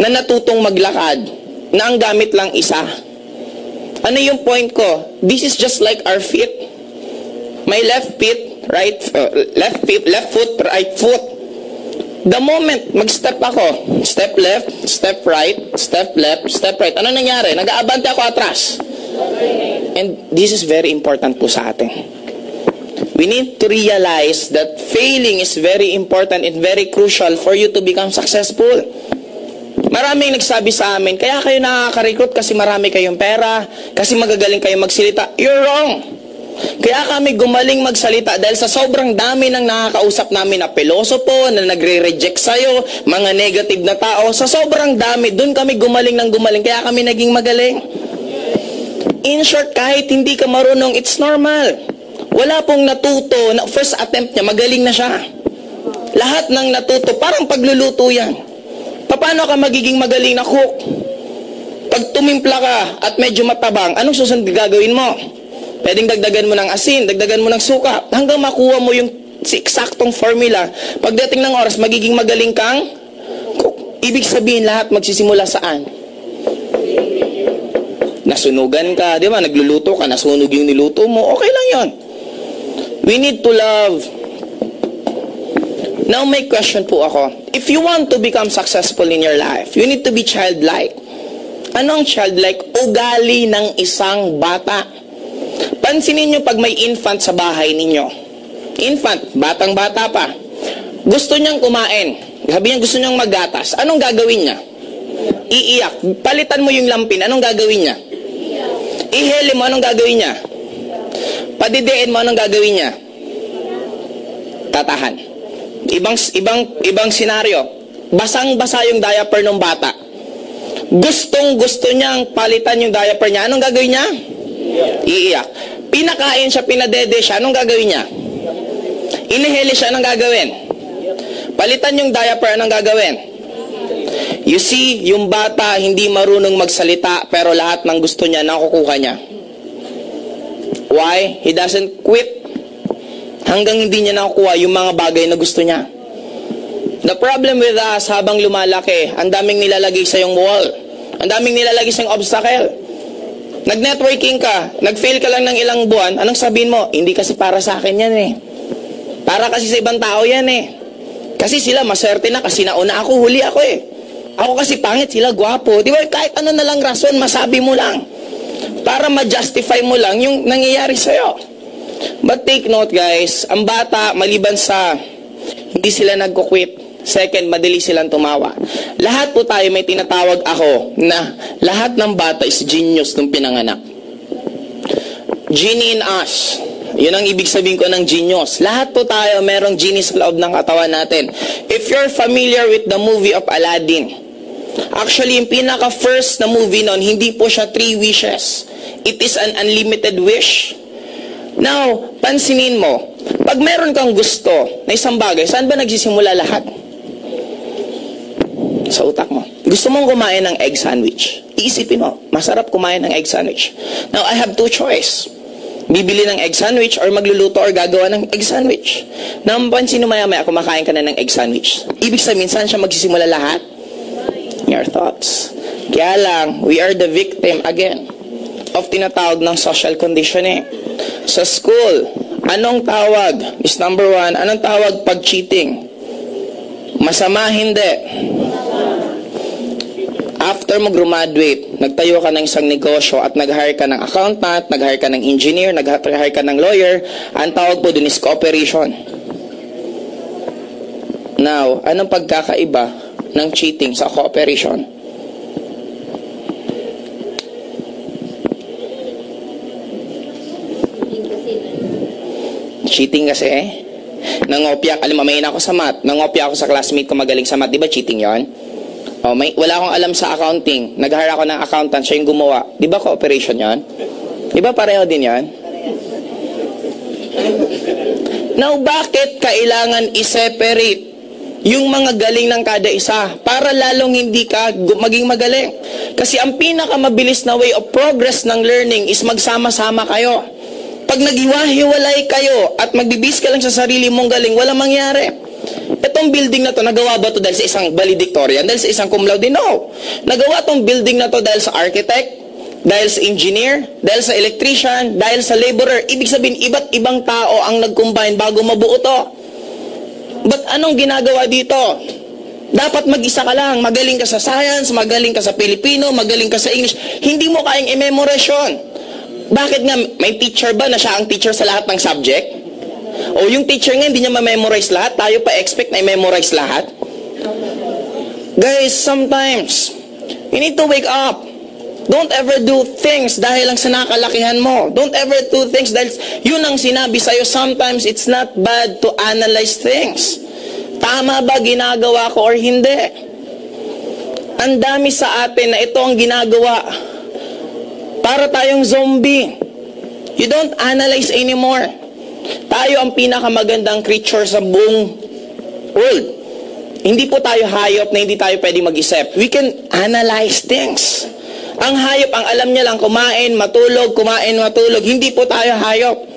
na natutong maglakad na ang gamit lang isa. Ano yung point ko? This is just like our feet. My left feet, left foot, right foot. The moment mag-step ako, step left, step right, step left, step right. Ano nangyari? Nag-aabante ako atras. And this is very important po sa atin. We need to realize that failing is very important and very crucial for you to become successful. Maraming nagsabi sa amin, kaya kayo nakaka-recruit kasi marami kayong pera, kasi magagaling kayo magsalita. You're wrong. Kaya kami gumaling magsalita dahil sa sobrang dami ng nakakausap namin na pilosopo, na nagre-reject sa'yo, mga negative na tao. Sa sobrang dami, dun kami gumaling ng gumaling. Kaya kami naging magaling. In short, kahit hindi ka marunong, it's normal. Wala pong natuto na first attempt niya, magaling na siya. Lahat ng natuto, parang pagluluto yan. Paano ka magiging magaling na cook? Pag tumimpla ka at medyo matabang, anong susunod gagawin mo? Pwedeng dagdagan mo ng asin, dagdagan mo ng suka, hanggang makuha mo yung eksaktong formula. Pagdating ng oras, magiging magaling kang cook. Ibig sabihin, lahat magsisimula saan? Nasunugan ka, di ba? Nagluluto ka, nasunog yung niluto mo, okay lang yon. We need to love. Now, may question po ako. If you want to become successful in your life, you need to be childlike. Anong childlike? Ugali ng isang bata. Pansinin nyo pag may infant sa bahay ninyo. Infant, batang-bata pa. Gusto niyang kumain. Sabi niya gusto niyang maggatas. Anong gagawin niya? Iiyak. Palitan mo yung lampin. Anong gagawin niya? Ihele mo. Anong gagawin niya? Padidiin mo. Anong gagawin niya? Tatahan. Ibang senaryo. Basang-basa yung diaper ng bata. Gustong-gusto niyang palitan yung diaper niya. Anong gagawin niya? Iiyak. Pinakain siya, pinadede siya, anong gagawin niya? Inihili siya, anong gagawin? Palitan yung diaper, anong gagawin? You see, yung bata hindi marunong magsalita, pero lahat ng gusto niya, nakukuha niya. Why? He doesn't quit. Hanggang hindi niya nakukuha yung mga bagay na gusto niya. The problem with us, habang lumalaki, ang daming nilalagay sa yung wall. Ang daming nilalagay sa yung obstacle. Nag-networking ka, nag-fail ka lang ng ilang buwan, anong sabihin mo? Hindi kasi para sa akin yan eh. Para kasi sa ibang tao yan eh. Kasi sila maswerte na kasi nauna ako, huli ako eh. Ako kasi pangit, sila gwapo. Di ba kahit ano na lang rason, masabi mo lang. Para ma-justify mo lang yung nangyayari sa'yo. But take note guys, ang bata maliban sa hindi sila nagko-quit. Second, madali silang tumawa. Lahat po tayo may tinatawag ako na lahat ng bata is genius nung pinanganak. Genie in us. Yun ang ibig sabihin ko ng genius. Lahat po tayo merong genie sa loob ng katawan natin. If you're familiar with the movie of Aladdin, actually yung pinaka-first na movie nun, hindi po siya 3 wishes. It is an unlimited wish. Now, pansinin mo, pag meron kang gusto na isang bagay, saan ba nagsisimula lahat? Sa utak mo. Gusto mong kumain ng egg sandwich. Iisipin mo, masarap kumain ng egg sandwich. Now, I have 2 choice. Bibili ng egg sandwich or magluluto or gagawa ng egg sandwich. Now, pansin mo maya-maya, kumakain ka na ng egg sandwich. Ibig sabihin, saan siya magsisimula lahat? Your thoughts. Kaya lang, we are the victim, again, of tinatawag ng social conditioning. Sa school, anong tawag? Is number 1, anong tawag pag cheating? Masama, hindi. After mo graduate, nagtayo ka ng isang negosyo at nag-hire ka ng accountant, nag-hire ka ng engineer, nag-hire ka ng lawyer, ang tawag po dun is cooperation. Now, anong pagkakaiba ng cheating sa cooperation? Cheating kasi nangopya, alam mo, may ako sa math, nangopya ako sa classmate ko magaling sa math, di ba cheating yon? Oh, wala akong alam sa accounting. Nag-hire ako ng accountant, siya yung gumawa. Di ba cooperation yan? Di ba pareho din yan? Now, bakit kailangan i-separate yung mga galing ng kada isa para lalong hindi ka maging magaling? Kasi ang pinakamabilis na way of progress ng learning is magsama-sama kayo. Pag naghiwa-hiwalay kayo at magbibis ka lang sa sarili mong galing, walang mangyari. Itong building na to, nagawa ba to dahil sa isang valedictorian? Dahil sa isang cum laude? No. Nagawa tong building na to dahil sa architect, dahil sa engineer, dahil sa electrician, dahil sa laborer. Ibig sabihin, iba't ibang tao ang nag-combine bago mabuo to. But anong ginagawa dito? Dapat mag-isa ka lang. Magaling ka sa science, magaling ka sa Filipino, magaling ka sa English. Hindi mo kayang i-memorize yun. Bakit nga? May teacher ba na siya ang teacher sa lahat ng subject? O yung teacher nga hindi niya ma-memorize lahat, tayo pa expect na i-memorize lahat? Guys, sometimes, you need to wake up. Don't ever do things dahil lang sa nakalakihan mo. Don't ever do things dahil yun ang sinabi sa'yo. Sometimes, it's not bad to analyze things. Tama ba ginagawa ko or hindi? Ang dami sa atin na ito ang ginagawa. Para tayong zombie. You don't analyze anymore. Tayo ang pinakamagandang creature sa buong world. Hindi po tayo hayop na hindi tayo pwedeng mag-isip. We can analyze things. Ang hayop, ang alam niya lang, kumain, matulog, kumain, matulog. Hindi po tayo hayop.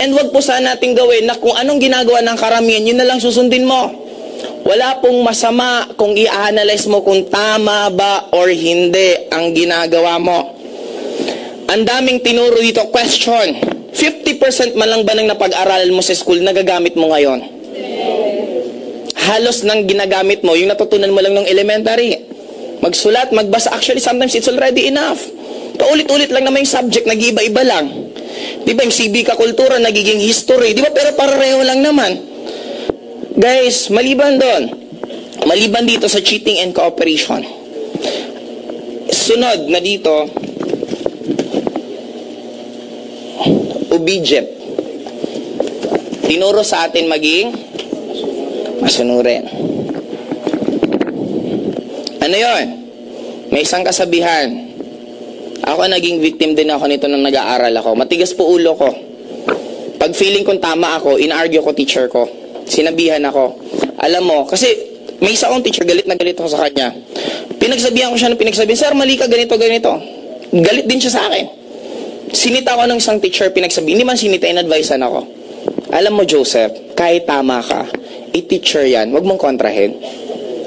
And wag po sana natin gawin na kung anong ginagawa ng karamihan, yun na lang susundin mo. Wala pong masama kung i-analyze mo kung tama ba or hindi ang ginagawa mo. Ang daming tinuro dito, question. 50% man lang ba ng napag-aralan mo sa school nagagamit mo ngayon? Halos nang ginagamit mo, yung natutunan mo lang ng elementary. Magsulat, magbasa, actually sometimes it's already enough. Paulit-ulit lang naman yung subject, nag-iba-iba lang. Di ba yung civic kultura, nagiging history, di ba? Pero pareho lang naman. Guys, maliban doon, maliban dito sa cheating and cooperation, sunod na dito, obedient. Tinuro sa atin maging masunurin. Ano yon? May isang kasabihan. Ako naging victim din ako nito nung nag-aaral ako. Matigas po ulo ko. Pag feeling kong tama ako, in-argue ko teacher ko. Sinabihan ako. Alam mo, kasi may isa akong teacher, galit na galit ako sa kanya. Pinagsabihan ko siya ng pinagsabihan, sir, mali ka, ganito, ganito. Galit din siya sa akin. Sinita ko ng isang teacher, pinagsabihan. Hindi man sinita, in-advisean ako. Alam mo, Joseph, kahit tama ka, teacher yan, wag mong kontrahin.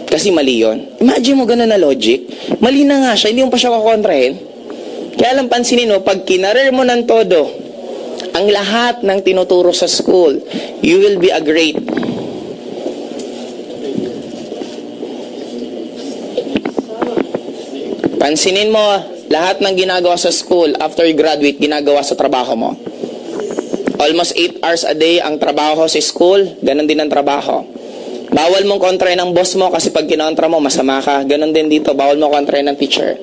Kasi mali yun. Imagine mo ganun na logic. Mali na nga siya, hindi mo pa siya kukontrahin. Kaya lang pansinin mo, pag kinarer mo ng todo, ang lahat ng tinuturo sa school, you will be a great. Pansinin mo, lahat ng ginagawa sa school, after you graduate, ginagawa sa trabaho mo. Almost 8 hours a day ang trabaho sa school, ganun din ang trabaho. Bawal mong kontrahin ng boss mo kasi pag kinontra mo, masama ka. Ganun din dito, bawal mo kontrahin ng teacher.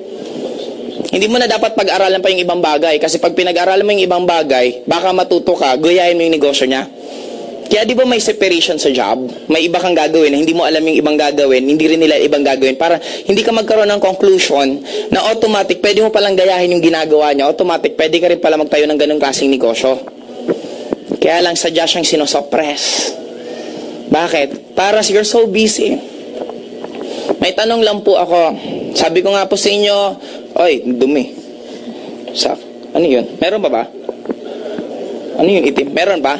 Hindi mo na dapat pag-aralan pa yung ibang bagay kasi pag pinag-aralan mo yung ibang bagay, baka matuto ka, guyahin mo yung negosyo niya. Kaya di ba may separation sa job? May iba kang gagawin na hindi mo alam yung ibang gagawin, hindi rin nila ibang gagawin para hindi ka magkaroon ng conclusion na automatic, pwede mo palang gayahin yung ginagawa niya, automatic, pwede ka rin pala magtayo ng ganung klaseng negosyo. Kaya lang sadya siyang sinosuppress. Bakit? Para you're so busy. May tanong lang po ako. Sabi ko nga po sa inyo, oy, dumi. Ano yun? Meron ba ba? Ano yun, itim? Meron ba?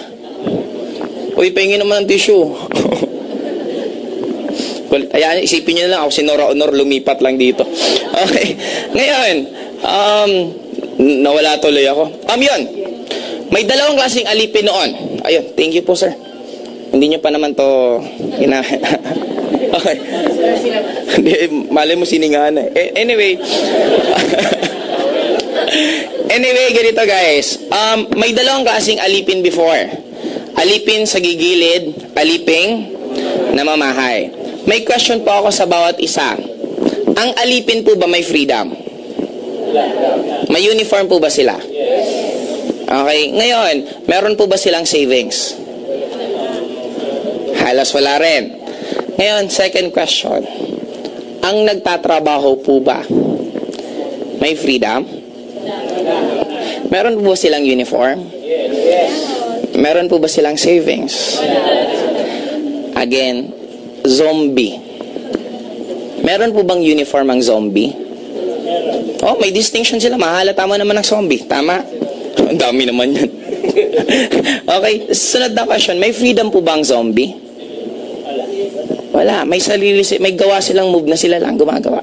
Uy, pahingin naman ng tissue. Well, ayan, isipin nyo na lang ako, si Nora Honor lumipat lang dito. Okay. Ngayon, nawala tuloy ako. Yun. May dalawang klaseng alipin noon. Ayun, thank you po, sir. Hindi nyo pa naman to okay. Malay mo siningahan eh. Anyway. Anyway, ganito guys. May dalawang klaseng alipin before. Alipin sa gigilid, aliping namamahay. May question po ako sa bawat isa. Ang alipin po ba may freedom? May uniform po ba sila? Okay. Ngayon, meron po ba silang savings? Halos wala rin. Ngayon, second question. Ang nagtatrabaho po ba may freedom? Meron po ba silang uniform? Meron po ba silang savings? Again, zombie. Meron po bang uniform ang zombie? Oh, may distinction sila. Mahalata mo naman ng zombie. Tama? Ang dami naman yan. Okay, sunod na question. May freedom po ba ang zombie? Wala. May gawa silang move na sila lang gumagawa.